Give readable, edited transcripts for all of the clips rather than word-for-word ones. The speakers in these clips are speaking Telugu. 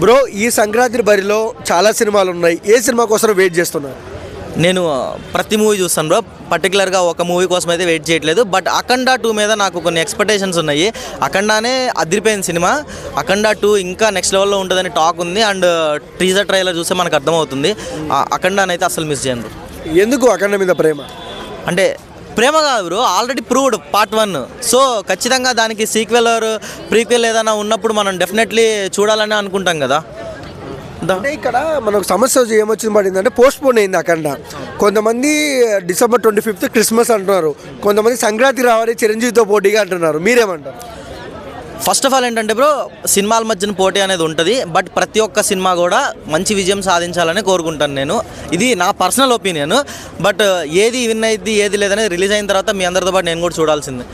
బ్రో ఈ సంక్రాంతి బరిలో చాలా సినిమాలు ఉన్నాయి. ఏ సినిమా కోసం వెయిట్ చేస్తున్నారు? నేను ప్రతి మూవీ చూస్తాను బ్రో. పర్టికులర్గా ఒక మూవీ కోసం అయితే వెయిట్ చేయట్లేదు. బట్ అఖండ 2 మీద నాకు కొన్ని ఎక్స్పెక్టేషన్స్ ఉన్నాయి. అఖండానే అదిరిపోయిన సినిమా. అఖండ 2 ఇంకా నెక్స్ట్ లెవెల్లో ఉంటుందని టాక్ ఉంది. అండ్ టీజర్ ట్రైలర్ చూస్తే మనకు అర్థమవుతుంది. అఖండాని అయితే అసలు మిస్ చేయను. ఎందుకు అఖండ మీద ప్రేమ? అంటే ప్రేమ కాదు bro, already proved part 1. So ఖచ్చితంగా దానికి సీక్వెల్ ఆర్ ప్రీక్వెల్ ఏదైనా ఉన్నప్పుడు మనం డెఫినెట్లీ చూడాలని అనుకుంటాం కదా. అంటే ఇక్కడ మనకు సమస్య ఏమొచ్చింది పడిందంటే పోస్ట్ పోన్ అయింది అఖండ. కొంతమంది December 25th క్రిస్మస్ అంటున్నారు, కొంతమంది సంక్రాంతి రావాలి చిరంజీవితో పోటీగా అంటున్నారు. మీరేమంటారు? ఫస్ట్ ఆఫ్ ఆల్ ఏంటంటే బ్రో, సినిమాల మధ్యన పోటీ అనేది ఉంటుంది. బట్ ప్రతి ఒక్క సినిమా కూడా మంచి విజయం సాధించాలని కోరుకుంటాను నేను. ఇది నా పర్సనల్ ఒపీనియన్. బట్ ఏది విన్ అయింది ఏది లేదనేది రిలీజ్ అయిన తర్వాత మీ అందరితో పాటు నేను కూడా చూడాల్సిందే.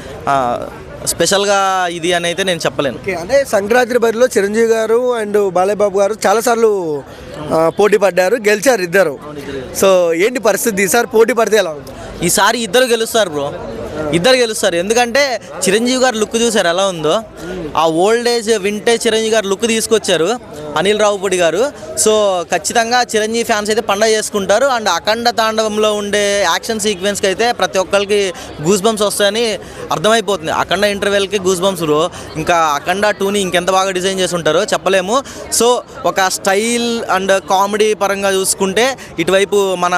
స్పెషల్గా ఇది అని అయితే నేను చెప్పలేను. అంటే సంక్రాంతి బరిలో చిరంజీవి గారు అండ్ బాలయ్య బాబు గారు చాలాసార్లు పోటీ పడ్డారు, గెలిచారు ఇద్దరు. సో ఏంటి పరిస్థితి ఈసారి పోటీ పడితే ఎలా ఉంది? ఈసారి ఇద్దరు గెలుస్తారు బ్రో, ఇద్దరు గెలుస్తారు. ఎందుకంటే చిరంజీవి గారు లుక్ చూసారు ఎలా ఉందో. ఆ ఓల్డ్ ఏజ్ వింటేజ్ చిరంజీవి గారు లుక్ తీసుకొచ్చారు అనిల్ రావుపూడి గారు. సో ఖచ్చితంగా చిరంజీవి ఫ్యాన్స్ అయితే పండగ చేసుకుంటారు. అండ్ అఖండ తాండవంలో ఉండే యాక్షన్ సీక్వెన్స్కి అయితే ప్రతి ఒక్కరికి గూస్ బంప్స్ వస్తాయని అర్థమైపోతుంది. అఖండ ఇంటర్వెల్కి గూస్ బంప్స్. ఇంకా అఖండ 2ని ఇంకెంత బాగా డిజైన్ చేసి ఉంటారో చెప్పలేము. సో ఒక స్టైల్ అండ్ కామెడీ పరంగా చూసుకుంటే ఇటువైపు మన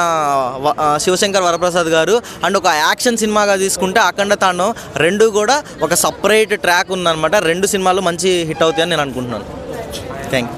శివశంకర్ వరప్రసాద్ గారు, అండ్ ఒక యాక్షన్ సినిమాగా తీసుకుంటే అఖండ తాండవం, రెండు కూడా ఒక సపరేట్ ట్రాక్ ఉందన్నమాట. రెండు సినిమాలు మంచి హిట్ అవుతాయని నేను అనుకుంటున్నాను. Thank you.